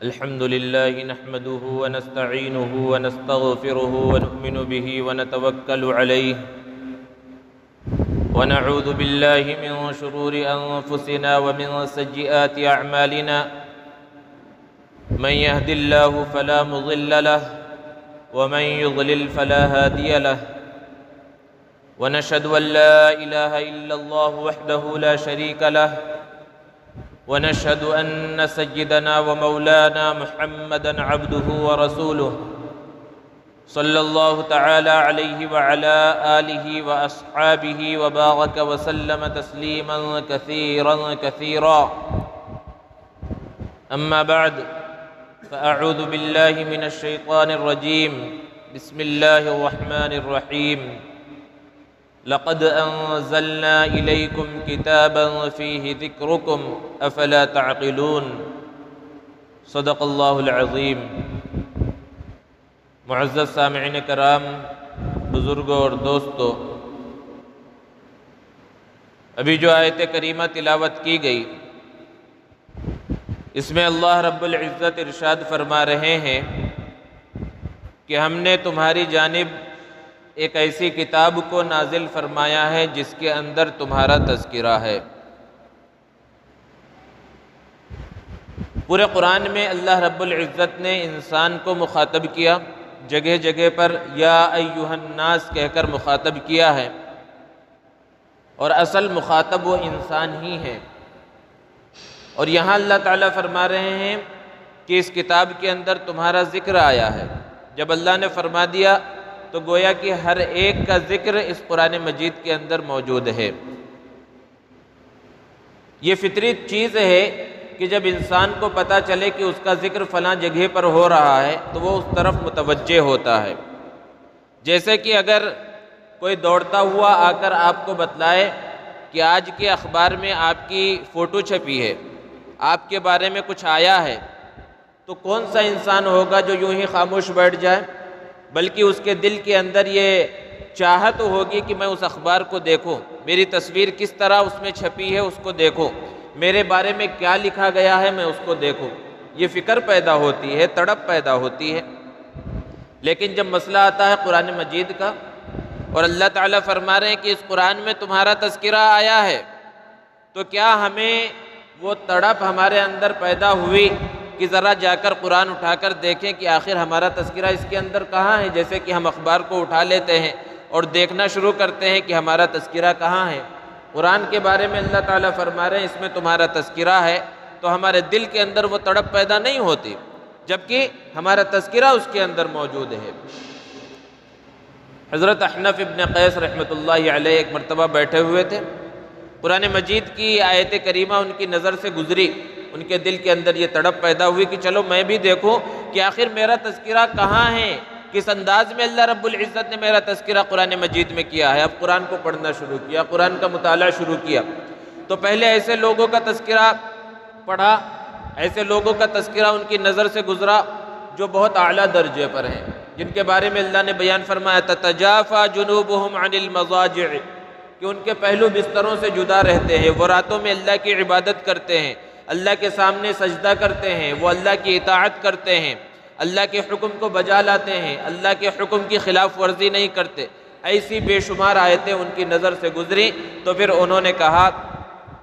الحمد لله نحمده ونستعينه ونستغفره ونؤمن به ونتوكل عليه ونعوذ بالله من شرور أنفسنا ومن سيئات أعمالنا من يهد الله فلا مضل له ومن يضلل فلا هادي له ونشهد أن لا إله إلا الله وحده لا شريك له ونشهد أن سيدنا ومولانا محمدًا عبده ورسوله صلى الله تعالى عليه وعلى آله وأصحابه وبارك وسلم تسليمًا كثيرًا كثيرًا أما بعد فأعوذ بالله من الشيطان الرجيم بسم الله الرحمن الرحيم لقد أنزلنا إليكم كتابا فيه ذكركم أفلا تعقلون صدق اللہ العظیم۔ معزز سامعین کرام، بزرگوں اور دوستو، ابھی جو آیت کریمہ تلاوت کی گئی، اس میں اللہ رب العزت ارشاد فرما رہے ہیں کہ ہم نے تمہاری جانب ایک ایسی کتاب کو نازل فرمایا ہے جس کے اندر تمہارا تذکرہ ہے۔ پورے قرآن میں اللہ رب العزت نے انسان کو مخاطب کیا، جگہ جگہ پر یا ایہا الناس کہہ کر مخاطب کیا ہے، اور اصل مخاطب وہ انسان ہی ہے۔ اور یہاں اللہ تعالیٰ فرما رہے ہیں کہ اس کتاب کے اندر تمہارا ذکر آیا ہے۔ جب اللہ نے فرما دیا تو گویا کہ ہر ایک کا ذکر اس قرآن مجید کے اندر موجود ہے۔ یہ فطری چیز ہے کہ جب انسان کو پتہ چلے کہ اس کا ذکر فلاں جگہ پر ہو رہا ہے تو وہ اس طرف متوجہ ہوتا ہے۔ جیسے کہ اگر کوئی دوڑتا ہوا آ کر آپ کو بتلائے کہ آج کے اخبار میں آپ کی فوٹو چھپی ہے، آپ کے بارے میں کچھ آیا ہے، تو کون سا انسان ہوگا جو یوں ہی خاموش بیٹھ جائے؟ بلکہ اس کے دل کے اندر یہ چاہت ہوگی کہ میں اس اخبار کو دیکھوں، میری تصویر کس طرح اس میں چھپی ہے اس کو دیکھوں، میرے بارے میں کیا لکھا گیا ہے میں اس کو دیکھوں۔ یہ فکر پیدا ہوتی ہے، تڑپ پیدا ہوتی ہے۔ لیکن جب مسئلہ آتا ہے قرآن مجید کا، اور اللہ تعالیٰ فرما رہے ہیں کہ اس قرآن میں تمہارا تذکرہ آیا ہے، تو کیا ہمیں وہ تڑپ ہمارے اندر پیدا ہوئی کہ ذرا جا کر قرآن اٹھا کر دیکھیں کہ آخر ہمارا تذکرہ اس کے اندر کہاں ہے؟ جیسے کہ ہم اخبار کو اٹھا لیتے ہیں اور دیکھنا شروع کرتے ہیں کہ ہمارا تذکرہ کہاں ہے۔ قرآن کے بارے میں اللہ تعالیٰ فرما رہے ہیں اس میں تمہارا تذکرہ ہے، تو ہمارے دل کے اندر وہ تڑپ پیدا نہیں ہوتی، جبکہ ہمارا تذکرہ اس کے اندر موجود ہے۔ حضرت احنف ابن قیس رحمۃ اللہ علیہ ایک مرتبہ بیٹھے ہوئے تھے، قرآن مجید کی آیت کریمہ ان کی نظر سے گزری، ان کے دل کے اندر یہ تڑپ پیدا ہوئی کہ چلو میں بھی دیکھوں کہ آخر میرا تذکرہ کہاں ہے، کس انداز میں اللہ رب العزت نے میرا تذکرہ قرآن مجید میں کیا ہے۔ اب قرآن کو پڑھنا شروع کیا، قرآن کا مطالعہ شروع کیا، تو پہلے ایسے لوگوں کا تذکرہ پڑھا، ایسے لوگوں کا تذکرہ ان کی نظر سے گزرا جو بہت اعلیٰ درجے پر ہیں، جن کے بارے میں اللہ نے بیان فرمایا تتجافی جنوبہم عن المضاجع، کہ ان کے پہلو بستروں سے جدا رہتے ہیں، وہ راتوں میں اللہ کی عبادت کرتے ہیں، اللہ کے سامنے سجدہ کرتے ہیں، وہ اللہ کی اطاعت کرتے ہیں، اللہ کے حکم کو بجا لاتے ہیں، اللہ کے حکم کی خلاف ورزی نہیں کرتے۔ ایسی بے شمار آیتیں ان کی نظر سے گزری، تو پھر انہوں نے کہا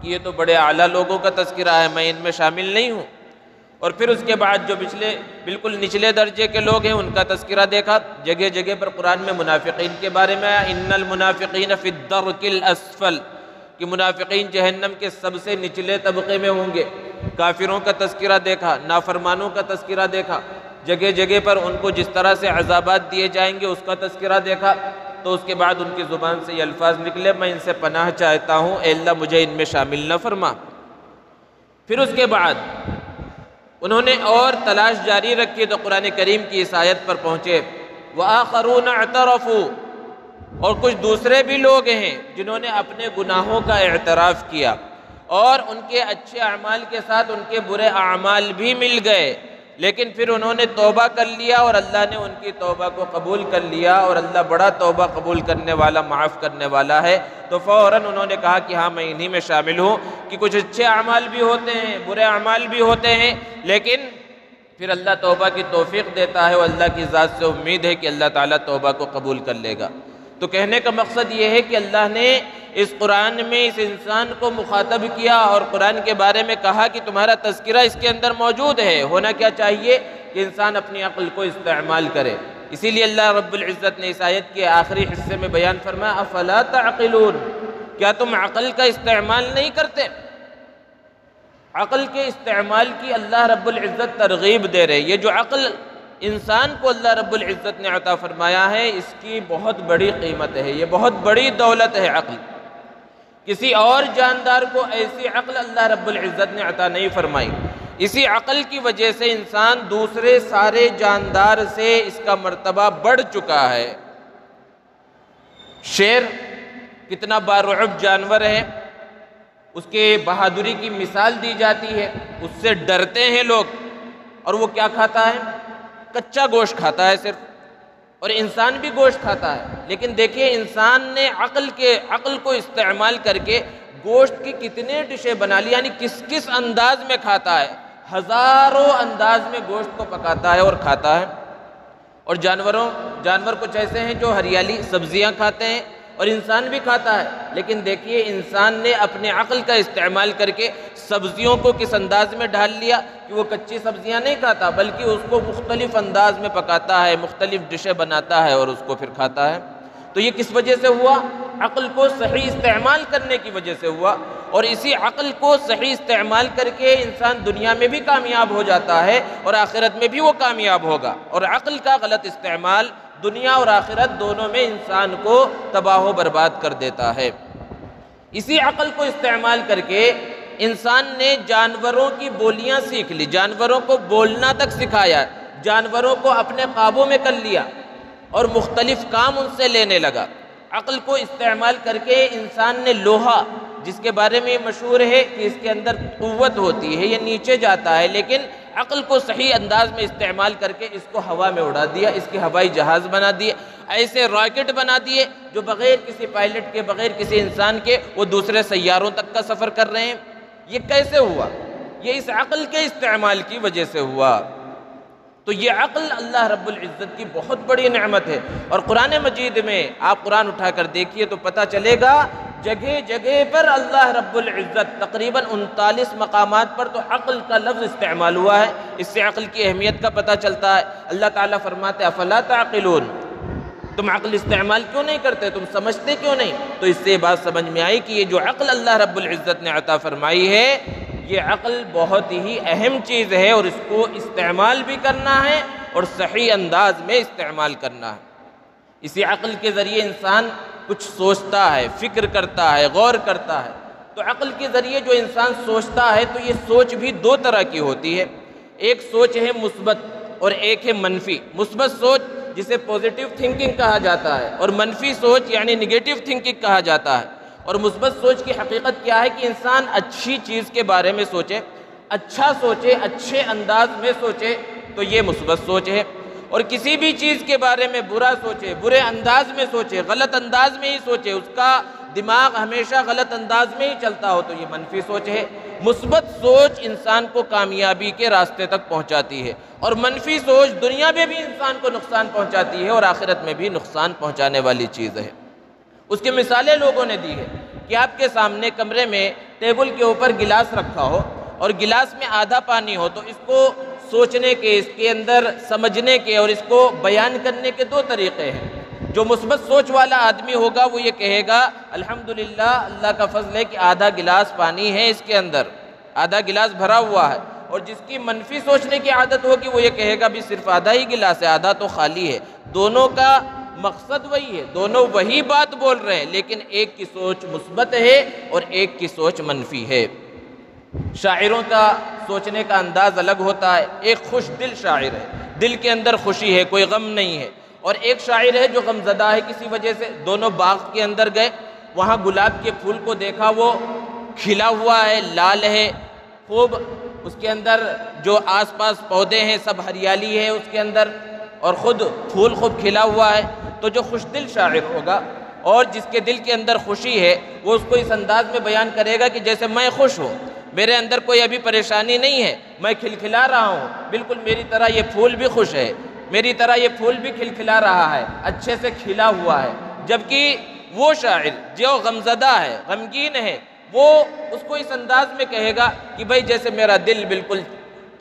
کہ یہ تو بڑے اعلیٰ لوگوں کا تذکرہ ہے، میں ان میں شامل نہیں ہوں۔ اور پھر اس کے بعد جو بالکل نچلے درجے کے لوگ ہیں ان کا تذکرہ دیکھا، جگہ جگہ پر قرآن میں منافقین کے بارے میں آیا ان المنافقین فی الدرک الاسفل، کہ منافقین جہنم کے سب سے نچلے طبقے میں ہوں گے۔ کافروں کا تذکرہ دیکھا، نافرمانوں کا تذکرہ دیکھا، جگہ جگہ پر ان کو جس طرح سے عذابات دیے جائیں گے اس کا تذکرہ دیکھا۔ تو اس کے بعد ان کی زبان سے یہ الفاظ نکلے میں ان سے پناہ چاہتا ہوں، اے اللہ مجھے ان میں شامل نہ فرما۔ پھر اس کے بعد انہوں نے اور تلاش جاری رکھی تو قرآن کریم کی اس آیت پر پہنچے وَآخَرُونَ اعْتَرَفُوا، اور کچھ دوسرے بھی لوگ ہیں جنہوں نے اپنے گناہوں کا اعتراف کیا، اور ان کے اچھے اعمال کے ساتھ ان کے برے اعمال بھی مل گئے، لیکن پھر انہوں نے توبہ کر لیا اور اللہ نے ان کی توبہ کو قبول کر لیا، اور اللہ بڑا توبہ قبول کرنے والا، معاف کرنے والا ہے۔ تو فوراً انہوں نے کہا کہ ہاں میں انہی میں شامل ہوں، کہ کچھ اچھے اعمال بھی ہوتے ہیں، برے اعمال بھی ہوتے ہیں، لیکن پھر اللہ توبہ کی توفیق دیتا ہے، اور اللہ کی ذات سے امید ہے کہ اللہ تعالیٰ توبہ کو قبول کر لے گا۔ تو کہنے کا مقصد یہ ہے کہ اللہ نے اس قرآن میں اس انسان کو مخاطب کیا اور قرآن کے بارے میں کہا کہ تمہارا تذکرہ اس کے اندر موجود ہے۔ ہونا کیا چاہیے کہ انسان اپنی عقل کو استعمال کرے۔ اسی لیے اللہ رب العزت نے اس آیت کے آخری حصے میں بیان فرمایا افلا تعقلون، کیا تم عقل کا استعمال نہیں کرتے؟ عقل کے استعمال کی اللہ رب العزت ترغیب دے رہے۔ یہ جو عقل انسان کو اللہ رب العزت نے عطا فرمایا ہے، اس کی بہت بڑی قیمت ہے، یہ بہت بڑی دولت ہے عقل۔ کسی اور جاندار کو ایسی عقل اللہ رب العزت نے عطا نہیں فرمائی۔ اسی عقل کی وجہ سے انسان دوسرے سارے جاندار سے اس کا مرتبہ بڑھ چکا ہے۔ شیر کتنا بارعب جانور ہے، اس کے بہادری کی مثال دی جاتی ہے، اس سے ڈرتے ہیں لوگ، اور وہ کیا کھاتا ہے؟ کچا گوشت کھاتا ہے صرف، اور انسان بھی گوشت کھاتا ہے۔ لیکن دیکھیے انسان نے عقل کو استعمال کر کے گوشت کی کتنے ڈشیں بنا لی، یعنی کس کس انداز میں کھاتا ہے، ہزاروں انداز میں گوشت کو پکاتا ہے اور کھاتا ہے۔ اور جانور کچھ ایسے ہیں جو ہریالی سبزیاں کھاتے ہیں، اور انسان بھی کھاتا ہے۔ لیکن دیکھیے انسان نے اپنے عقل کا استعمال کر کے سبزیوں کو کس انداز میں ڈھال لیا کہ وہ کچی سبزیاں نہیں کھاتا، بلکہ اس کو مختلف انداز میں پکاتا ہے، مختلف ڈشیں بناتا ہے اور اس کو پھر کھاتا ہے۔ تو یہ کس وجہ سے ہوا؟ عقل کو صحیح استعمال کرنے کی وجہ سے ہوا۔ اور اسی عقل کو صحیح استعمال کر کے انسان دنیا میں بھی کامیاب ہو جاتا ہے اور آخرت میں بھی وہ کامیاب ہوگا۔ اور عقل کا غلط استعمال دنیا اور آخرت دونوں میں انسان کو تباہ و برباد کر دیتا ہے۔ اسی عقل کو استعمال کر کے انسان نے جانوروں کی بولیاں سیکھ لی، جانوروں کو بولنا تک سکھایا، جانوروں کو اپنے قابو میں کر لیا اور مختلف کام ان سے لینے لگا۔ عقل کو استعمال کر کے انسان نے لوہا، جس کے بارے میں مشہور ہے کہ اس کے اندر قوت ہوتی ہے، یہ نیچے جاتا ہے، لیکن عقل کو صحیح انداز میں استعمال کر کے اس کو ہوا میں اڑا دیا، اس کے ہوائی جہاز بنا دیے، ایسے راکٹ بنا دیے جو بغیر کسی پائلٹ کے، بغیر کسی انسان کے وہ دوسرے سیاروں تک کا سفر کر رہے ہیں۔ یہ کیسے ہوا؟ یہ اس عقل کے استعمال کی وجہ سے ہوا۔ تو یہ عقل اللہ رب العزت کی بہت بڑی نعمت ہے۔ اور قرآن مجید میں آپ قرآن اٹھا کر دیکھیے تو پتہ چلے گا جگہ جگہ پر اللہ رب العزت تقریباً 39 مقامات پر تو عقل کا لفظ استعمال ہوا ہے۔ اس سے عقل کی اہمیت کا پتہ چلتا ہے۔ اللہ تعالیٰ فرماتے ہیں افلا تعقلون، تم عقل استعمال کیوں نہیں کرتے، تم سمجھتے کیوں نہیں؟ تو اس سے یہ بات سمجھ میں آئی کہ یہ جو عقل اللہ رب العزت نے عطا فرمائی ہے، یہ عقل بہت ہی اہم چیز ہے، اور اس کو استعمال بھی کرنا ہے اور صحیح انداز میں استعمال کرنا ہے۔ اسی عقل کے ذریعے انسان کچھ سوچتا ہے، فکر کرتا ہے، غور کرتا ہے۔ تو عقل کے ذریعے جو انسان سوچتا ہے تو یہ سوچ بھی دو طرح کی ہوتی ہے، ایک سوچ ہے مثبت اور ایک ہے منفی۔ مثبت سوچ جسے پوزیٹیو تھنکنگ کہا جاتا ہے، اور منفی سوچ یعنی نگیٹیو تھنکنگ کہا جاتا ہے۔ اور مثبت سوچ کی حقیقت کیا ہے کہ انسان اچھی چیز کے بارے میں سوچے، اچھا سوچے، اچھے انداز میں سوچے، تو یہ مثبت سوچ ہے۔ اور کسی بھی چیز کے بارے میں برا سوچے، برے انداز میں سوچے، غلط انداز میں ہی سوچے، اس کا دماغ ہمیشہ غلط انداز میں ہی چلتا ہو، تو یہ منفی سوچ ہے۔ مثبت سوچ انسان کو کامیابی کے راستے تک پہنچاتی ہے، اور منفی سوچ دنیا میں بھی انسان کو نقصان پہنچاتی ہے اور آخرت میں بھی نقصان پہنچانے والی چیز ہے۔ اس کی مثالیں لوگوں نے دی ہے کہ آپ کے سامنے کمرے میں ٹیبل کے اوپر گلاس رکھا ہو اور گلاس میں آدھا پانی ہو، تو اس کو سوچنے کے، اس کے اندر سمجھنے کے اور اس کو بیان کرنے کے دو طریقے ہیں۔ جو مثبت سوچ والا آدمی ہوگا وہ یہ کہے گا الحمدللہ، اللہ کا فضل ہے کہ آدھا گلاس پانی ہے اس کے اندر، آدھا گلاس بھرا ہوا ہے۔ اور جس کی منفی سوچنے کی عادت ہوگی وہ یہ کہے گا بھی صرف آدھا ہی گلاس ہے، آدھا تو خالی ہے۔ دونوں کا مقصد وہی ہے، دونوں وہی بات بول رہے ہیں، لیکن ایک کی سوچ مثبت ہے اور ایک کی سوچ منفی ہے۔ شاعروں کا سوچنے کا انداز الگ ہوتا ہے۔ ایک خوش دل شاعر ہے، دل کے اندر خوشی ہے، کوئی غم نہیں ہے، اور ایک شاعر ہے جو غم زدہ ہے کسی وجہ سے۔ دونوں باغ کے اندر گئے، وہاں گلاب کے پھول کو دیکھا، وہ کھلا ہوا ہے، لال ہے خوب، اس کے اندر جو آس پاس پودے ہیں سب ہریالی ہے اس کے اندر، اور خود پھول خوب کھلا ہوا ہے۔ تو جو خوش دل شاعر ہوگا اور جس کے دل کے اندر خوشی ہے، وہ اس کو اس انداز میں بیان کرے گا کہ جیسے میں خوش ہوں، میرے اندر کوئی ابھی پریشانی نہیں ہے، میں کھلکھلا رہا ہوں، بالکل میری طرح یہ پھول بھی خوش ہے، میری طرح یہ پھول بھی کھلکھلا رہا ہے، اچھے سے کھلا ہوا ہے۔ جبکہ وہ شاعر جو غمزدہ ہے، غمگین ہے، وہ اس کو اس انداز میں کہے گا کہ بھائی جیسے میرا دل بالکل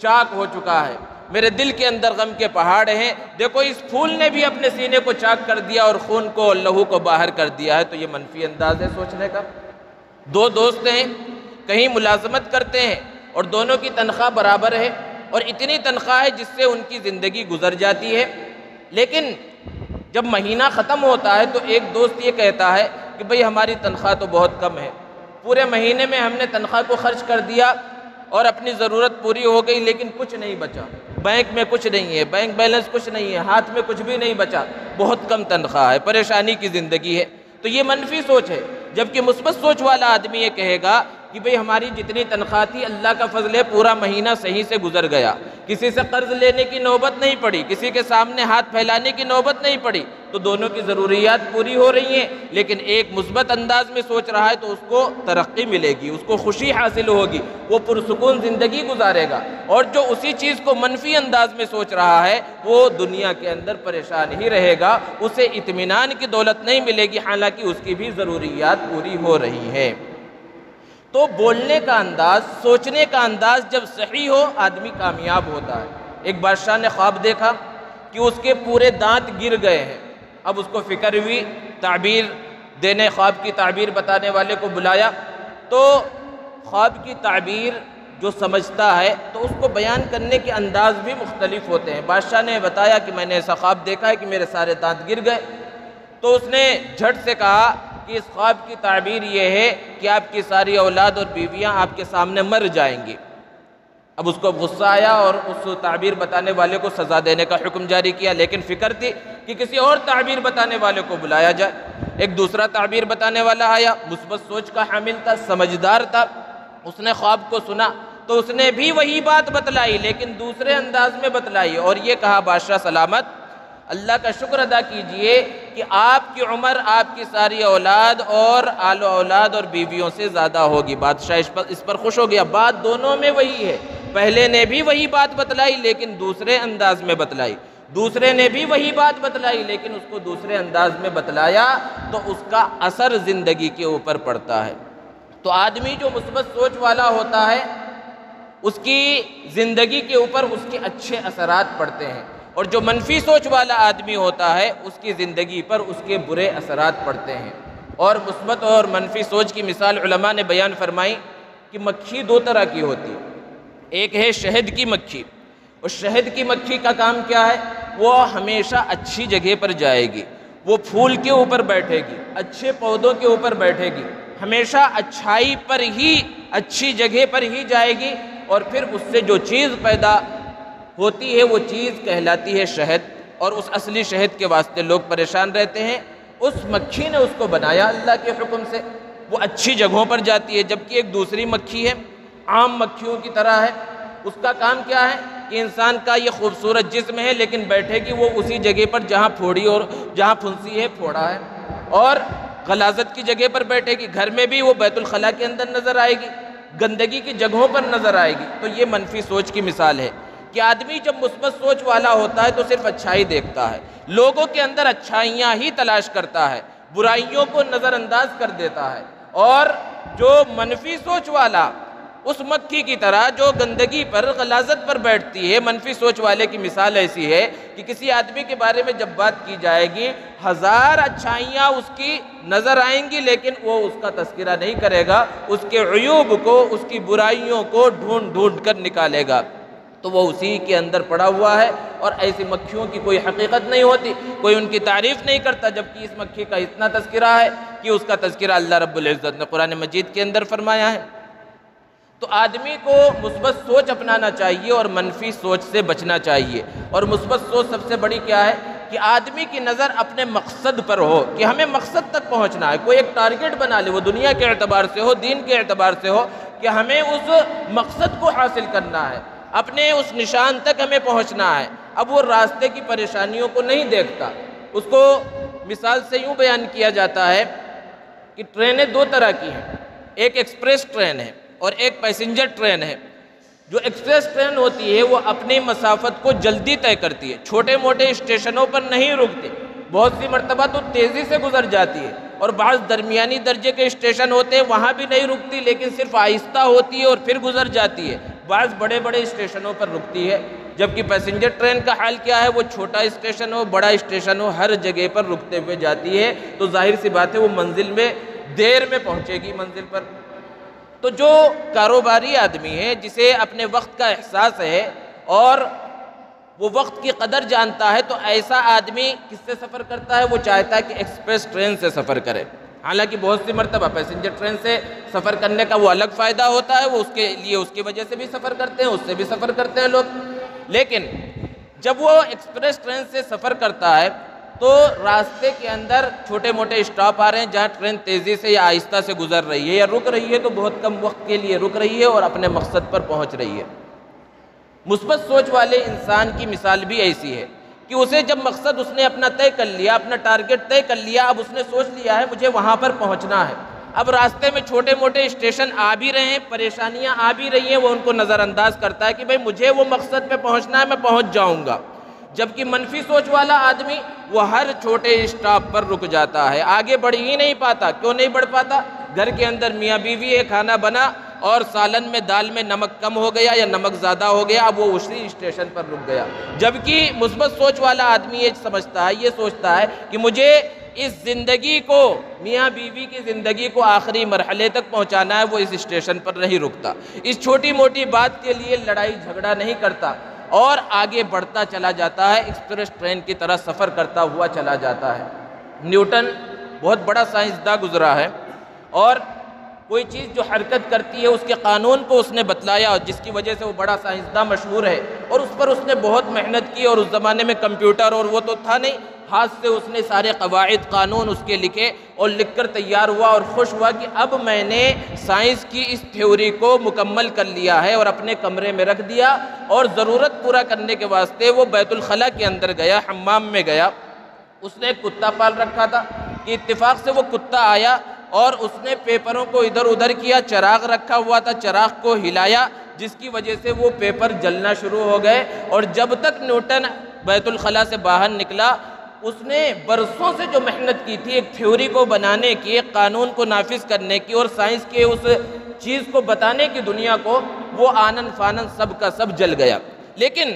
چاک ہو چکا ہے، میرے دل کے اندر غم کے پہاڑ ہیں، دیکھو اس پھول نے بھی اپنے سینے کو چاک کر دیا اور خون کو اور لہو کو باہر کر دیا ہے۔ تو یہ منفی انداز ہے سوچنے کا۔ دو دوست ہیں، کہیں ملازمت کرتے ہیں اور دونوں کی تنخواہ برابر ہے اور اتنی تنخواہ ہے جس سے ان کی زندگی گزر جاتی ہے، لیکن جب مہینہ ختم ہوتا ہے تو ایک دوست یہ کہتا ہے کہ بھئی ہماری تنخواہ تو بہت کم ہے، پورے مہینے میں ہم نے تنخواہ کو خرچ کر دیا اور اپنی ضرورت پوری ہو گئی، لیکن کچھ نہیں بچا، بینک میں کچھ نہیں ہے، بینک بیلنس کچھ نہیں ہے، ہاتھ میں کچھ بھی نہیں بچا، بہت کم تنخواہ ہے، پریشانی کی زندگی ہے۔ تو یہ منفی سوچ ہے، جبکہ مثبت سوچ والا آدمی یہ کہے گا کہ بھئی ہماری جتنی تنخواہ تھی اللہ کا فضل ہے، پورا مہینہ صحیح سے گزر گیا، کسی سے قرض لینے کی نوبت نہیں پڑی، کسی کے سامنے ہاتھ پھیلانے کی نوبت نہیں پڑی، تو دونوں کی ضروریات پوری ہو رہی ہیں۔ لیکن ایک مثبت انداز میں سوچ رہا ہے تو اس کو ترقی ملے گی، اس کو خوشی حاصل ہوگی، وہ پرسکون زندگی گزارے گا، اور جو اسی چیز کو منفی انداز میں سوچ رہا ہے وہ دنیا کے اندر پریشان ہی رہے گا، اسے اطمینان کی دولت نہیں ملے گی، حالانکہ اس کی بھی ضروریات پوری ہو رہی ہیں۔ تو بولنے کا انداز، سوچنے کا انداز جب صحیح ہو، آدمی کامیاب ہوتا ہے۔ ایک بادشاہ نے خواب دیکھا کہ اس کے پورے دانت گر گئے ہیں، اب اس کو فکر ہوئی، تعبیر دینے، خواب کی تعبیر بتانے والے کو بلایا، تو خواب کی تعبیر جو سمجھتا ہے تو اس کو بیان کرنے کے انداز بھی مختلف ہوتے ہیں۔ بادشاہ نے بتایا کہ میں نے ایسا خواب دیکھا ہے کہ میرے سارے دانت گر گئے، تو اس نے جھٹ سے کہا کہ اس خواب کی تعبیر یہ ہے کہ آپ کی ساری اولاد اور بیویاں آپ کے سامنے مر جائیں گی۔ اب اس کو غصہ آیا اور اس تعبیر بتانے والے کو سزا دینے کا حکم جاری کیا، لیکن فکر تھی کہ کسی اور تعبیر بتانے والے کو بلایا جائے۔ ایک دوسرا تعبیر بتانے والا آیا، مثبت سوچ کا حامل تھا، سمجھدار تھا، اس نے خواب کو سنا تو اس نے بھی وہی بات بتلائی، لیکن دوسرے انداز میں بتلائی، اور یہ کہا بادشاہ سلامت، اللہ کا شکر ادا کیجئے کہ آپ کی عمر آپ کی ساری اولاد اور آل و اولاد اور بیویوں سے زیادہ ہوگی۔ بادشاہ اس پر خوش ہو گیا، بات دونوں میں وہی ہے، پہلے نے بھی وہی بات بتلائی لیکن دوسرے انداز میں بتلائی، دوسرے نے بھی وہی بات بتلائی لیکن اس کو دوسرے انداز میں بتلایا، تو اس کا اثر زندگی کے اوپر پڑتا ہے۔ تو آدمی جو مثبت سوچ والا ہوتا ہے اس کی زندگی کے اوپر اس کے اچھے اثرات پڑتے ہیں، اور جو منفی سوچ والا آدمی ہوتا ہے اس کی زندگی پر اس کے برے اثرات پڑتے ہیں۔ اور مثبت اور منفی سوچ کی مثال علماء نے بیان فرمائی کہ مکھی دو طرح کی ہوتی ہے، ایک ہے شہد کی مکھی، اور شہد کی مکھی کا کام کیا ہے؟ وہ ہمیشہ اچھی جگہ پر جائے گی، وہ پھول کے اوپر بیٹھے گی، اچھے پودوں کے اوپر بیٹھے گی، ہمیشہ اچھائی پر ہی، اچھی جگہ پر ہی جائے گی، اور پھر اس سے جو چیز پیدا ہوتی ہے وہ چیز کہلاتی ہے شہد، اور اس اصلی شہد کے واسطے لوگ پریشان رہتے ہیں۔ اس مکھی نے اس کو بنایا اللہ کے حکم سے، وہ اچھی جگہوں پر جاتی ہے، جبکہ ایک دوسری مکھی ہے، عام مکھیوں کی طرح ہے، اس کا کام کیا ہے کہ انسان کا یہ خوبصورت جسم ہے لیکن بیٹھے گی وہ اسی جگہ پر جہاں پھوڑی اور جہاں پھنسی ہے پھوڑا ہے، اور غلاظت کی جگہ پر بیٹھے گی، گھر میں بھی وہ بیت الخلاء کے اندر نظر آئے گی، گندگی کی جگہوں پر نظر آئے گی۔ تو یہ منفی سوچ کی مثال ہے کہ آدمی جب مثبت سوچ والا ہوتا ہے تو صرف اچھائی دیکھتا ہے، لوگوں کے اندر اچھائیاں ہی تلاش کرتا ہے، برائیوں کو نظر انداز کر دیتا ہے۔ اور جو منفی سوچ والا اس مکھی کی طرح جو گندگی پر، غلاظت پر بیٹھتی ہے، منفی سوچ والے کی مثال ایسی ہے کہ کسی آدمی کے بارے میں جب بات کی جائے گی، ہزار اچھائیاں اس کی نظر آئیں گی لیکن وہ اس کا تذکرہ نہیں کرے گا، اس کے عیوب کو، اس کی برائیوں کو ڈھونڈ ڈھونڈ کر نکالے گا، تو وہ اسی کے اندر پڑا ہوا ہے۔ اور ایسی مکھیوں کی کوئی حقیقت نہیں ہوتی، کوئی ان کی تعریف نہیں کرتا، جبکہ اس مکھی کا اتنا تذکرہ ہے کہ اس کا تذکرہ اللہ رب العزت نے قرآن مجید کے اندر فرمایا ہے۔ تو آدمی کو مثبت سوچ اپنانا چاہیے اور منفی سوچ سے بچنا چاہیے۔ اور مثبت سوچ سب سے بڑی کیا ہے کہ آدمی کی نظر اپنے مقصد پر ہو، کہ ہمیں مقصد تک پہنچنا ہے، کوئی ایک ٹارگٹ بنا لے، وہ دنیا کے اعتبار سے ہو، دین کے اعتبار سے ہو، کہ ہمیں اس مقصد کو حاصل کرنا ہے، اپنے اس نشان تک ہمیں پہنچنا ہے۔ اب وہ راستے کی پریشانیوں کو نہیں دیکھتا۔ اس کو مثال سے یوں بیان کیا جاتا ہے کہ ٹرینیں دو طرح کی ہیں، ایک ایکسپریس ٹرین ہے، اور ایک پیسنجر ٹرین ہے۔ جو ایکسپریس ٹرین ہوتی ہے وہ اپنی مسافت کو جلدی طے کرتی ہے، چھوٹے موٹے اسٹیشنوں پر نہیں رکتی، بہت سی مرتبہ تو تیزی سے گزر جاتی ہے، اور بعض درمیانی درجے کے اسٹیشن ہوتے ہیں وہاں بھی نہیں رکتی لیکن صرف آہستہ ہوتی ہے اور پھر گزر جاتی ہے، بعض بڑے بڑے اسٹیشنوں پر رکتی ہے۔ جبکہ پیسنجر ٹرین کا حال کیا ہے، وہ چھوٹا اسٹیشن ہو بڑا اسٹیشن ہو ہر جگہ پر رکتے ہوئے جاتی ہے، تو ظاہر سی بات ہے وہ منزل میں دیر میں پہنچے گی منزل پر۔ تو جو کاروباری آدمی ہے جسے اپنے وقت کا احساس ہے اور وہ وقت کی قدر جانتا ہے، تو ایسا آدمی کس سے سفر کرتا ہے؟ وہ چاہتا ہے کہ ایکسپریس ٹرین سے سفر کرے۔ حالانکہ بہت سی مرتبہ پیسنجر ٹرین سے سفر کرنے کا وہ الگ فائدہ ہوتا ہے، وہ اس کے لیے اس کی وجہ سے بھی سفر کرتے ہیں، اس سے بھی سفر کرتے ہیں لوگ، لیکن جب وہ ایکسپریس ٹرین سے سفر کرتا ہے تو راستے کے اندر چھوٹے موٹے اسٹاپ آ رہے ہیں جہاں ٹرین تیزی سے یا آہستہ سے گزر رہی ہے یا رک رہی ہے، تو بہت کم وقت کے لیے رک رہی ہے اور اپنے مقصد پر پہنچ رہی ہے۔ مثبت سوچ والے انسان کی مثال بھی ایسی ہے کہ اسے جب مقصد اس نے اپنا طے کر لیا، اپنا ٹارگٹ طے کر لیا، اب اس نے سوچ لیا ہے مجھے وہاں پر پہنچنا ہے، اب راستے میں چھوٹے موٹے اسٹیشن آ بھی رہے ہیں، پریشانیاں آ بھی رہی ہیں، وہ ان کو نظر انداز کرتا ہے کہ بھئی مجھے وہ مقصد پہ پہنچنا ہے، میں پہنچ جاؤں گا۔ جبکہ منفی سوچ والا آدمی وہ ہر چھوٹے اسٹاپ پر رک جاتا ہے، آگے بڑھ ہی نہیں پاتا۔ کیوں نہیں بڑھ پاتا؟ گھر کے اندر میاں بیوی ہے، کھانا بنا اور سالن میں دال میں نمک کم ہو گیا یا نمک زیادہ ہو گیا، اب وہ اسی اسٹیشن پر رک گیا۔ جبکہ مثبت سوچ والا آدمی یہ سمجھتا ہے، یہ سوچتا ہے کہ مجھے اس زندگی کو، میاں بیوی کی زندگی کو آخری مرحلے تک پہنچانا ہے، وہ اس اسٹیشن پر نہیں رکتا، اس چھوٹی موٹی بات کے لیے لڑائی جھگڑا نہیں کرتا اور آگے بڑھتا چلا جاتا ہے، ایکسپریس ٹرین کی طرح سفر کرتا ہوا چلا جاتا ہے۔ نیوٹن بہت بڑا سائنسداں گزرا ہے، اور کوئی چیز جو حرکت کرتی ہے اس کے قانون کو اس نے بتلایا، اور جس کی وجہ سے وہ بڑا سائنسداں مشہور ہے، اور اس پر اس نے بہت محنت کی، اور اس زمانے میں کمپیوٹر اور وہ تو تھا نہیں، ہاتھ سے اس نے سارے قواعد قانون اس کے لکھے اور لکھ کر تیار ہوا، اور خوش ہوا کہ اب میں نے سائنس کی اس تھیوری کو مکمل کر لیا ہے، اور اپنے کمرے میں رکھ دیا، اور ضرورت پورا کرنے کے واسطے وہ بیت الخلاء کے اندر گیا، حمام میں گیا۔ اس نے ایک کتا پال رکھا تھا کہ اتفاق سے وہ کتا آیا اور اس نے پیپروں کو ادھر ادھر کیا، چراغ رکھا ہوا تھا، چراغ کو ہلایا، جس کی وجہ سے وہ پیپر جلنا شروع ہو گئے، اور جب تک نیوٹن بیت الخلاء سے باہر نکلا اس نے برسوں سے جو محنت کی تھی ایک تھیوری کو بنانے کی، ایک قانون کو نافذ کرنے کی اور سائنس کے اس چیز کو بتانے کی دنیا کو، وہ آنن فانن سب کا سب جل گیا۔ لیکن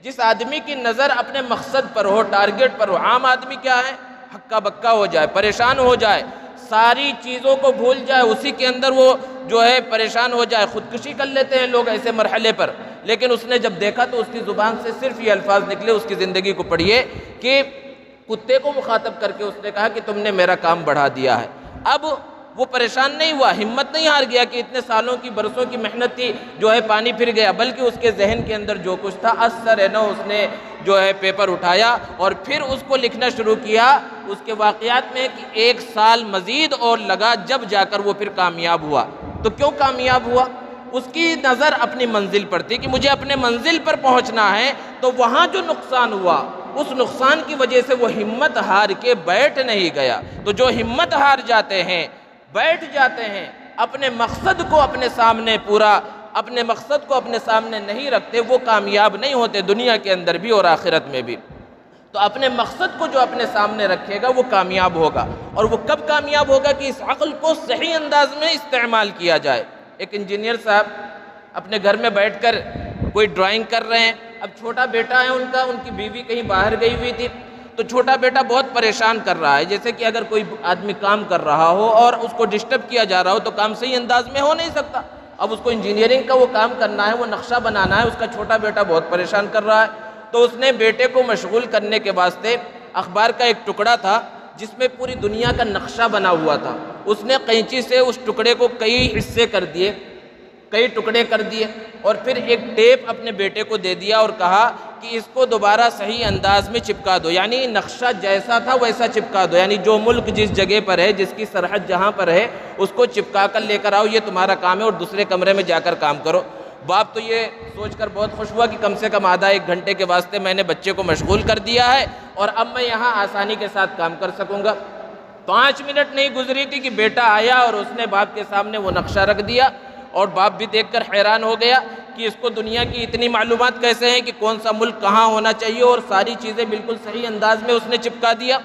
جس آدمی کی نظر اپنے مقصد پر ہو، ٹارگٹ پر ہو، عام آدمی کیا ہے؟ ہکا بکا ہو جائے، پریشان ہو جائے، ساری چیزوں کو بھول جائے، اسی کے اندر وہ جو ہے پریشان ہو جائے، خودکشی کر لیتے ہیں لوگ ایسے مرحلے پر۔ لیکن اس نے جب دیکھا تو اس کی زبان سے صرف یہ الفاظ نکلے، اس کی زندگی کو پڑھیے کہ کتے کو مخاطب کر کے اس نے کہا کہ تم نے میرا کام بڑھا دیا ہے۔ اب وہ پریشان نہیں ہوا، ہمت نہیں ہار گیا کہ اتنے سالوں کی برسوں کی محنت تھی جو ہے پانی پھر گیا، بلکہ اس کے ذہن کے اندر جو کچھ تھا اثر ہے نا، اس نے جو ہے پیپر اٹھایا اور پھر اس کو لکھنا شروع کیا۔ اس کے واقعات میں کہ 1 سال مزید اور لگا جب جا کر وہ پھر کامیاب ہوا۔ تو کیوں کامیاب ہوا؟ اس کی نظر اپنی منزل پر تھی کہ مجھے اپنے منزل پر پہنچنا ہے، تو وہاں جو نقصان ہوا اس نقصان کی وجہ سے وہ ہمت ہار کے بیٹھ نہیں گیا۔ تو جو ہمت ہار جاتے ہیں، بیٹھ جاتے ہیں، اپنے مقصد کو اپنے سامنے اپنے مقصد کو اپنے سامنے نہیں رکھتے، وہ کامیاب نہیں ہوتے دنیا کے اندر بھی اور آخرت میں بھی۔ تو اپنے مقصد کو جو اپنے سامنے رکھے گا وہ کامیاب ہوگا، اور وہ کب کامیاب ہوگا کہ اس عقل کو صحیح انداز میں استعمال کیا جائے۔ ایک انجینئر صاحب اپنے گھر میں بیٹھ کر کوئی ڈرائنگ کر رہے ہیں، اب چھوٹا بیٹا ہے ان کی بیوی کہیں باہر گئی ہوئی تھی، تو چھوٹا بیٹا بہت پریشان کر رہا ہے، جیسے کہ اگر کوئی آدمی کام کر رہا ہو اور اس کو ڈسٹرب کیا جا رہا ہو تو کام صحیح انداز میں ہو نہیں سکتا۔ اب اس کو انجینئرنگ کا وہ کام کرنا ہے، وہ نقشہ بنانا ہے، اس کا چھوٹا بیٹا بہت پریشان کر رہا ہے۔ تو اس نے بیٹے کو مشغول کرنے کے واسطے اخبار کا ایک ٹکڑا تھا جس میں پوری دنیا کا نقشہ بنا ہوا تھا، اس نے قینچی سے اس ٹکڑے کو کئی حصے کر دیے، کئی ٹکڑے کر دیے، اور پھر ایک ٹیپ اپنے بیٹے کو دے دیا اور کہا کہ اس کو دوبارہ صحیح انداز میں چپکا دو، یعنی نقشہ جیسا تھا ویسا چپکا دو، یعنی جو ملک جس جگہ پر ہے، جس کی سرحد جہاں پر ہے، اس کو چپکا کر لے کر آؤ، یہ تمہارا کام ہے، اور دوسرے کمرے میں جا کر کام کرو۔ باپ تو یہ سوچ کر بہت خوش ہوا کہ کم سے کم آدھا 1 گھنٹے کے واسطے میں نے بچے کو مشغول کر دیا ہے، اور اب میں یہاں آسانی کے ساتھ کام کر سکوں گا۔ 5 منٹ نہیں گزری تھی کہ بیٹا آیا اور اس نے باپ کے سامنے وہ نقشہ رکھ دیا، اور باپ بھی دیکھ کر حیران ہو گیا کہ اس کو دنیا کی اتنی معلومات کیسے ہیں کہ کون سا ملک کہاں ہونا چاہیے، اور ساری چیزیں بالکل صحیح انداز میں اس نے چپکا دیا۔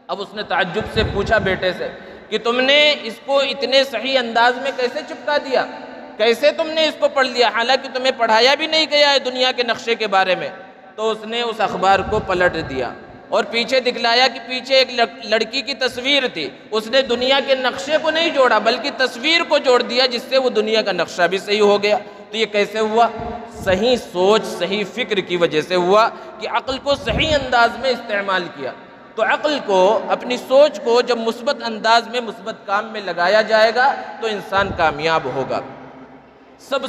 اب اس نے تعجب سے پوچھا بیٹے سے کہ تم نے اس کو اتنے صحیح انداز میں کیسے چپکا دیا، کیسے تم نے اس کو پڑھ لیا، حالانکہ تمہیں پڑھایا بھی نہیں گیا ہے دنیا کے نقشے کے بارے میں۔ تو اس نے اس اخبار کو پلٹ دیا اور پیچھے دکھلایا کہ پیچھے ایک لڑکی کی تصویر تھی۔ اس نے دنیا کے نقشے کو نہیں جوڑا بلکہ تصویر کو جوڑ دیا، جس سے وہ دنیا کا نقشہ بھی صحیح ہو گیا۔ تو یہ کیسے ہوا؟ صحیح سوچ، صحیح فکر کی وجہ سے ہوا کہ عقل کو صحیح انداز میں استعمال کیا۔ تو عقل کو، اپنی سوچ کو جب مثبت انداز میں، مثبت کام میں لگایا جائے گا تو انسان کامیاب ہوگا۔ سب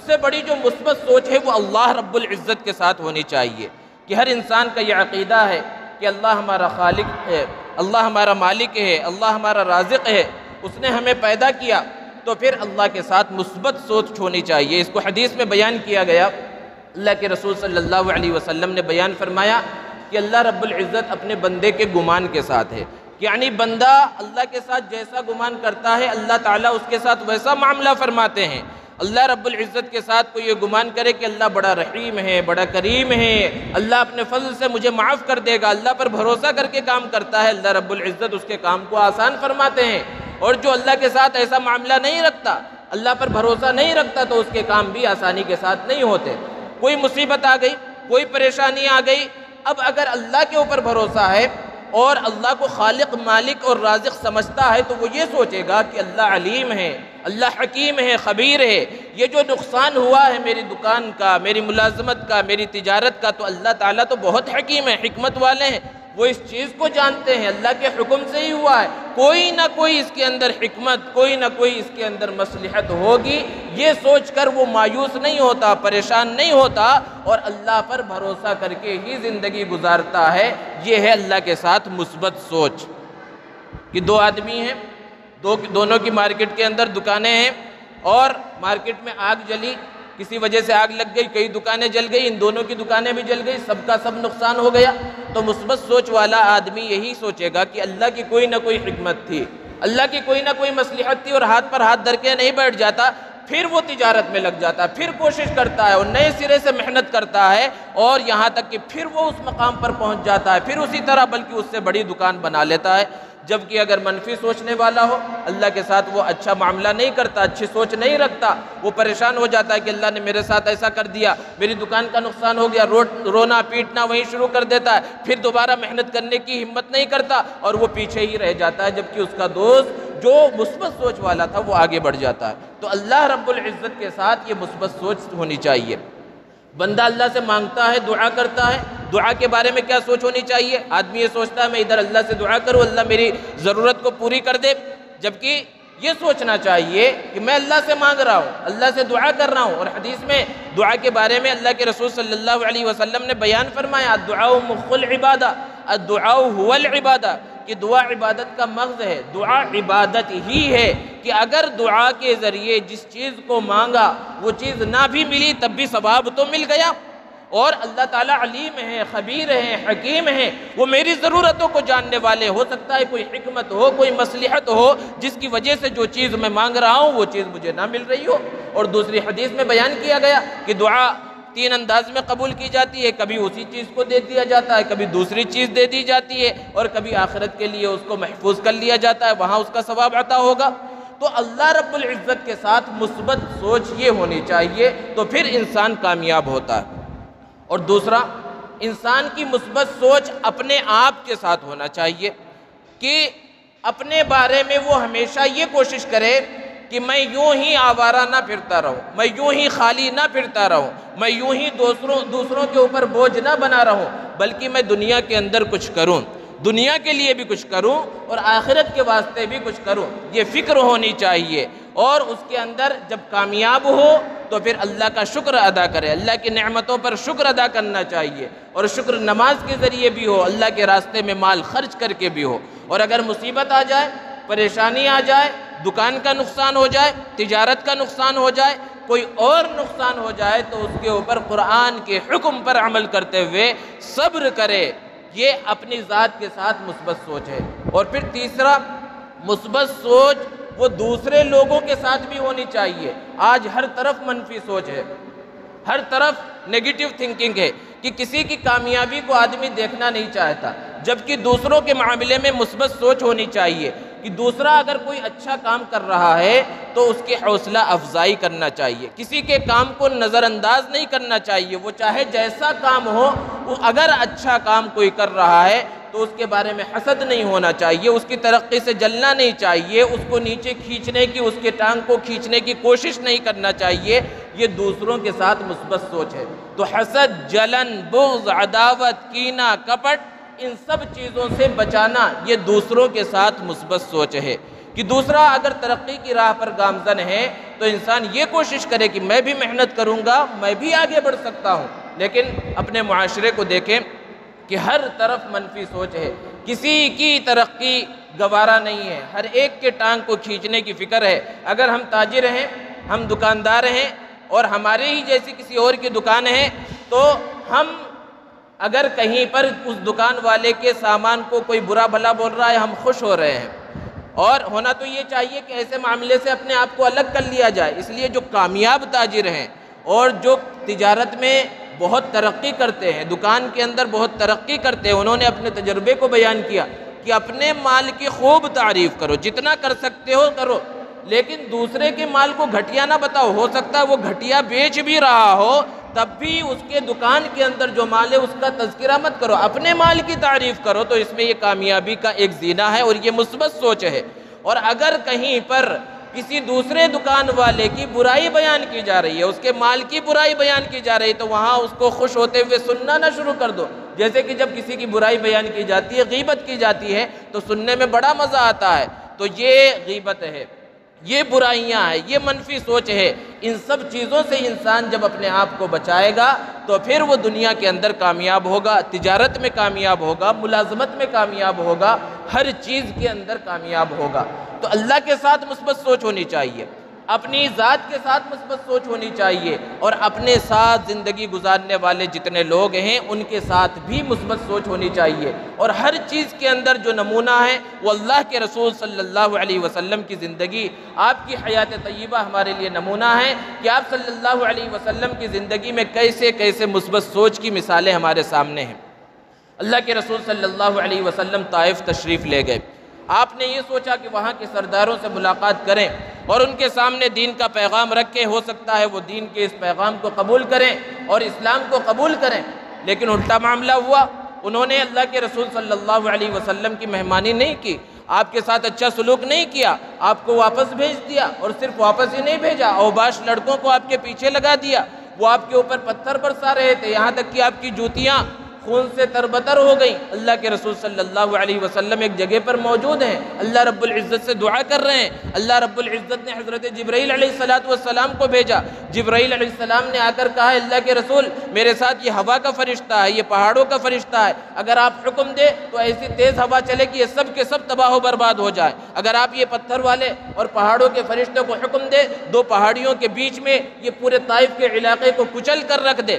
سے بڑی جو مثبت سوچ ہے وہ اللہ رب العزت کے ساتھ ہونی چاہیے، کہ ہر انسان کا یہ عقیدہ ہے کہ اللہ ہمارا خالق ہے، اللہ ہمارا مالک ہے، اللہ ہمارا رازق ہے، اس نے ہمیں پیدا کیا، تو پھر اللہ کے ساتھ مثبت سوچ ہونی چاہیے۔ اس کو حدیث میں بیان کیا گیا، اللہ کے رسول صلی اللہ علیہ وسلم نے بیان فرمایا کہ اللہ رب العزت اپنے بندے کے گمان کے ساتھ ہے، یعنی بندہ اللہ کے ساتھ جیسا گمان کرتا ہے اللہ تعالیٰ اس کے ساتھ ویسا معاملہ فرماتے ہیں۔ اللہ رب العزت کے ساتھ کوئی یہ گمان کرے کہ اللہ بڑا رحیم ہے، بڑا کریم ہے، اللہ اپنے فضل سے مجھے معاف کر دے گا، اللہ پر بھروسہ کر کے کام کرتا ہے، اللہ رب العزت اس کے کام کو آسان فرماتے ہیں۔ اور جو اللہ کے ساتھ ایسا معاملہ نہیں رکھتا، اللہ پر بھروسہ نہیں رکھتا، تو اس کے کام بھی آسانی کے ساتھ نہیں ہوتے۔ کوئی مصیبت آ گئی، کوئی پریشانی آ گئی، اب اگر اللہ کے اوپر بھروسہ ہے اور اللہ کو خالق، مالک اور رازق سمجھتا ہے، تو وہ یہ سوچے گا کہ اللہ علیم ہے، اللہ حکیم ہے، خبیر ہے۔ یہ جو نقصان ہوا ہے میری دکان کا، میری ملازمت کا، میری تجارت کا، تو اللہ تعالیٰ تو بہت حکیم ہے، حکمت والے ہیں، وہ اس چیز کو جانتے ہیں، اللہ کے حکم سے ہی ہوا ہے، کوئی نہ کوئی اس کے اندر حکمت، کوئی نہ کوئی اس کے اندر مصلحت ہوگی۔ یہ سوچ کر وہ مایوس نہیں ہوتا، پریشان نہیں ہوتا، اور اللہ پر بھروسہ کر کے ہی زندگی گزارتا ہے۔ یہ ہے اللہ کے ساتھ مثبت سوچ۔ کہ دو آدمی ہیں، دونوں کی مارکیٹ کے اندر دکانیں ہیں، اور مارکیٹ میں آگ جلی، کسی وجہ سے آگ لگ گئی، کئی دکانیں جل گئی، ان دونوں کی دکانیں بھی جل گئی، سب کا سب نقصان ہو گیا۔ تو مثبت سوچ والا آدمی یہی سوچے گا کہ اللہ کی کوئی نہ کوئی حکمت تھی، اللہ کی کوئی نہ کوئی مصلحت تھی، اور ہاتھ پر ہاتھ دھر کے نہیں بیٹھ جاتا، پھر وہ تجارت میں لگ جاتا ہے، پھر کوشش کرتا ہے اور نئے سرے سے محنت کرتا ہے، اور یہاں تک کہ پھر وہ اس مقام پر پہنچ جاتا ہے، پھر اسی طرح بلکہ اس سے بڑی دکان بنا لیتا ہے۔ جبکہ اگر منفی سوچنے والا ہو، اللہ کے ساتھ وہ اچھا معاملہ نہیں کرتا، اچھی سوچ نہیں رکھتا، وہ پریشان ہو جاتا ہے کہ اللہ نے میرے ساتھ ایسا کر دیا، میری دکان کا نقصان ہو گیا، رونا پیٹنا وہیں شروع کر دیتا ہے، پھر دوبارہ محنت کرنے کی ہمت نہیں کرتا، اور وہ پیچھے ہی رہ جاتا ہے، جبکہ اس کا دوست جو مثبت سوچ والا تھا وہ آگے بڑھ جاتا ہے۔ تو اللہ رب العزت کے ساتھ یہ مثبت سوچ ہونی چاہیے۔ بندہ اللہ سے مانگتا ہے، دعا کرتا ہے، دعا کے بارے میں کیا سوچ ہونی چاہیے؟ آدمی یہ سوچتا ہے میں ادھر اللہ سے دعا کروں، اللہ میری ضرورت کو پوری کر دے، جبکہ یہ سوچنا چاہیے کہ میں اللہ سے مانگ رہا ہوں، اللہ سے دعا کر رہا ہوں۔ اور حدیث میں دعا کے بارے میں اللہ کے رسول صلی اللہ علیہ وسلم نے بیان فرمایا، الدعاء مخ العبادہ، الدعاء هو العبادہ، کہ دعا عبادت کا مغز ہے، دعا عبادت ہی ہے، کہ اگر دعا کے ذریعے جس چیز کو مانگا وہ چیز نہ بھی ملی تب بھی ثواب تو مل گیا۔ اور اللہ تعالیٰ علیم ہے، خبیر ہے، حکیم ہے، وہ میری ضرورتوں کو جاننے والے، ہو سکتا ہے کوئی حکمت ہو، کوئی مصلحت ہو جس کی وجہ سے جو چیز میں مانگ رہا ہوں وہ چیز مجھے نہ مل رہی ہو۔ اور دوسری حدیث میں بیان کیا گیا کہ دعا تین انداز میں قبول کی جاتی ہے، کبھی اسی چیز کو دے دیا جاتا ہے، کبھی دوسری چیز دے دی جاتی ہے، اور کبھی آخرت کے لیے اس کو محفوظ کر لیا جاتا ہے، وہاں اس کا ثواب عطا ہوگا۔ تو اللہ رب العزت کے ساتھ مثبت سوچ یہ ہونی چاہیے، تو پھر انسان کامیاب ہوتا ہے۔ اور دوسرا، انسان کی مثبت سوچ اپنے آپ کے ساتھ ہونا چاہیے، کہ اپنے بارے میں وہ ہمیشہ یہ کوشش کرے کہ میں یوں ہی آوارہ نہ پھرتا رہوں، میں یوں ہی خالی نہ پھرتا رہوں، میں یوں ہی دوسروں کے اوپر بوجھ نہ بنا رہوں، بلکہ میں دنیا کے اندر کچھ کروں، دنیا کے لیے بھی کچھ کروں اور آخرت کے واسطے بھی کچھ کروں، یہ فکر ہونی چاہیے۔ اور اس کے اندر جب کامیاب ہو تو پھر اللہ کا شکر ادا کرے، اللہ کی نعمتوں پر شکر ادا کرنا چاہیے، اور شکر نماز کے ذریعے بھی ہو، اللہ کے راستے میں مال خرچ کر کے بھی ہو۔ اور اگر مصیبت آ جائے، پریشانی آ جائے، دکان کا نقصان ہو جائے، تجارت کا نقصان ہو جائے، کوئی اور نقصان ہو جائے، تو اس کے اوپر قرآن کے حکم پر عمل کرتے ہوئے صبر کرے۔ یہ اپنی ذات کے ساتھ مثبت سوچ ہے۔ اور پھر تیسرا، مثبت سوچ وہ دوسرے لوگوں کے ساتھ بھی ہونی چاہیے۔ آج ہر طرف منفی سوچ ہے، ہر طرف نیگیٹو تھنکنگ ہے کہ کسی کی کامیابی کو آدمی دیکھنا نہیں چاہتا، جبکہ دوسروں کے معاملے میں مثبت سوچ ہونی چاہیے کہ دوسرا اگر کوئی اچھا کام کر رہا ہے تو اس کی حوصلہ افزائی کرنا چاہیے، کسی کے کام کو نظر انداز نہیں کرنا چاہیے، وہ چاہے جیسا کام ہو، وہ اگر اچھا کام کوئی کر رہا ہے تو اس کے بارے میں حسد نہیں ہونا چاہیے، اس کی ترقی سے جلنا نہیں چاہیے، اس کو نیچے کھینچنے کی، اس کے ٹانگ کو کھینچنے کی کوشش نہیں کرنا چاہیے۔ یہ دوسروں کے ساتھ مثبت سوچ ہے۔ تو حسد، جلن، بغض، عداوت، کینہ، کپٹ، ان سب چیزوں سے بچانا یہ دوسروں کے ساتھ مثبت سوچ ہے کہ دوسرا اگر ترقی کی راہ پر گامزن ہے تو انسان یہ کوشش کرے کہ میں بھی محنت کروں گا، میں بھی آگے بڑھ سکتا ہوں۔ لیکن اپنے معاشرے کو دیکھیں کہ ہر طرف منفی سوچ ہے، کسی کی ترقی گوارا نہیں ہے، ہر ایک کے ٹانگ کو کھینچنے کی فکر ہے۔ اگر ہم تاجر ہیں، ہم دکاندار ہیں اور ہمارے ہی جیسی کسی اور کی دکان ہے تو ہم اگر کہیں پر اس دکان والے کے سامان کو کوئی برا بھلا بول رہا ہے، ہم خوش ہو رہے ہیں، اور ہونا تو یہ چاہیے کہ ایسے معاملے سے اپنے آپ کو الگ کر لیا جائے۔ اس لیے جو کامیاب تاجر ہیں اور جو تجارت میں بہت ترقی کرتے ہیں، دکان کے اندر بہت ترقی کرتے ہیں، انہوں نے اپنے تجربے کو بیان کیا کہ اپنے مال کی خوب تعریف کرو، جتنا کر سکتے ہو کرو، لیکن دوسرے کے مال کو گھٹیا نہ بتاؤ۔ ہو سکتا ہے وہ گھٹیا بیچ بھی رہا ہو، تب بھی اس کے دکان کے اندر جو مال ہے اس کا تذکرہ مت کرو، اپنے مال کی تعریف کرو۔ تو اس میں یہ کامیابی کا ایک زینہ ہے اور یہ مثبت سوچ ہے۔ اور اگر کہیں پر کسی دوسرے دکان والے کی برائی بیان کی جا رہی ہے، اس کے مال کی برائی بیان کی جا رہی ہے، تو وہاں اس کو خوش ہوتے ہوئے سننا نہ شروع کر دو۔ جیسے کہ جب کسی کی برائی بیان کی جاتی ہے، غیبت کی جاتی ہے، تو سننے میں بڑا مزہ آتا ہے، تو یہ غیبت ہے، یہ برائیاں ہیں، یہ منفی سوچ ہے۔ ان سب چیزوں سے انسان جب اپنے آپ کو بچائے گا تو پھر وہ دنیا کے اندر کامیاب ہوگا، تجارت میں کامیاب ہوگا، ملازمت میں کامیاب ہوگا، ہر چیز کے اندر کامیاب ہوگا۔ تو اللہ کے ساتھ مثبت سوچ ہونی چاہیے، اپنی ذات کے ساتھ مثبت سوچ ہونی چاہیے، اور اپنے ساتھ زندگی گزارنے والے جتنے لوگ ہیں ان کے ساتھ بھی مثبت سوچ ہونی چاہیے۔ اور ہر چیز کے اندر جو نمونہ ہے وہ اللہ کے رسول صلی اللہ علیہ وسلم کی زندگی، آپ کی حیات طیبہ ہمارے لیے نمونہ ہے کہ آپ صلی اللہ علیہ وسلم کی زندگی میں کیسے کیسے مثبت سوچ کی مثالیں ہمارے سامنے ہیں۔ اللہ کے رسول صلی اللہ علیہ وسلم طائف تشریف لے گئے۔ آپ نے یہ سوچا کہ وہاں کے سرداروں سے ملاقات کریں اور ان کے سامنے دین کا پیغام رکھیں، ہو سکتا ہے وہ دین کے اس پیغام کو قبول کریں اور اسلام کو قبول کریں، لیکن الٹا معاملہ ہوا۔ انہوں نے اللہ کے رسول صلی اللہ علیہ وسلم کی مہمانی نہیں کی، آپ کے ساتھ اچھا سلوک نہیں کیا، آپ کو واپس بھیج دیا، اور صرف واپس ہی نہیں بھیجا، اوباش لڑکوں کو آپ کے پیچھے لگا دیا، وہ آپ کے اوپر پتھر برسا رہے تھے، یہاں تک کہ آپ کی جوتیاں خون سے تربتر ہو گئیں۔ اللہ کے رسول صلی اللہ علیہ وسلم ایک جگہ پر موجود ہیں، اللہ رب العزت سے دعا کر رہے ہیں، اللہ رب العزت نے حضرت جبرائیل علیہ السلام کو بھیجا۔ جبرائیل علیہ السلام نے آ کر کہا، اللہ کے رسول میرے ساتھ یہ ہوا کا فرشتہ ہے، یہ پہاڑوں کا فرشتہ ہے، اگر آپ حکم دے تو ایسی تیز ہوا چلے کہ یہ سب کے سب تباہ و برباد ہو جائے، اگر آپ یہ پتھر والے اور پہاڑوں کے فرشتوں کو حکم دے، دو پہاڑیوں کے بیچ میں یہ پورے طائف کے علاقے کو کچل کر رکھ دے۔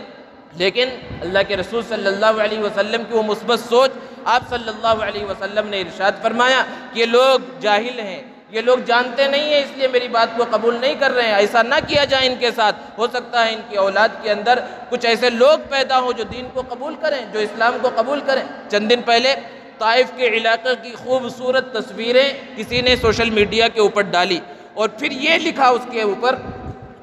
لیکن اللہ کے رسول صلی اللہ علیہ وسلم کی وہ مثبت سوچ، آپ صلی اللہ علیہ وسلم نے ارشاد فرمایا کہ یہ لوگ جاہل ہیں، یہ لوگ جانتے نہیں ہیں، اس لیے میری بات کو قبول نہیں کر رہے ہیں، ایسا نہ کیا جائے ان کے ساتھ، ہو سکتا ہے ان کی اولاد کے اندر کچھ ایسے لوگ پیدا ہوں جو دین کو قبول کریں، جو اسلام کو قبول کریں۔ چند دن پہلے طائف کے علاقے کی خوبصورت تصویریں کسی نے سوشل میڈیا کے اوپر ڈالی، اور پھر یہ لکھا اس کے اوپر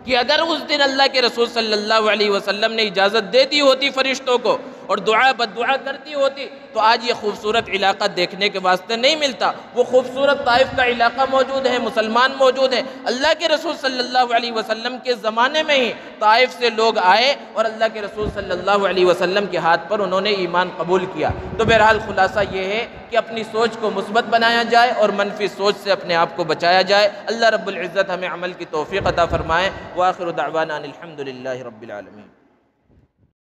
کہ اگر اس دن اللہ کے رسول صلی اللہ علیہ وسلم نے اجازت دے دی ہوتی فرشتوں کو اور دعا بدعا کرتی ہوتی تو آج یہ خوبصورت علاقہ دیکھنے کے واسطے نہیں ملتا۔ وہ خوبصورت طائف کا علاقہ موجود ہے، مسلمان موجود ہیں، اللہ کے رسول صلی اللہ علیہ وسلم کے زمانے میں ہی طائف سے لوگ آئے اور اللہ کے رسول صلی اللہ علیہ وسلم کے ہاتھ پر انہوں نے ایمان قبول کیا۔ تو بہرحال خلاصہ یہ ہے کہ اپنی سوچ کو مثبت بنایا جائے اور منفی سوچ سے اپنے آپ کو بچایا جائے۔ اللہ رب العزت ہمیں عمل کی توفیق عطا فرمائے۔ وآخر دعوانا ان الحمد للہ رب العالمین۔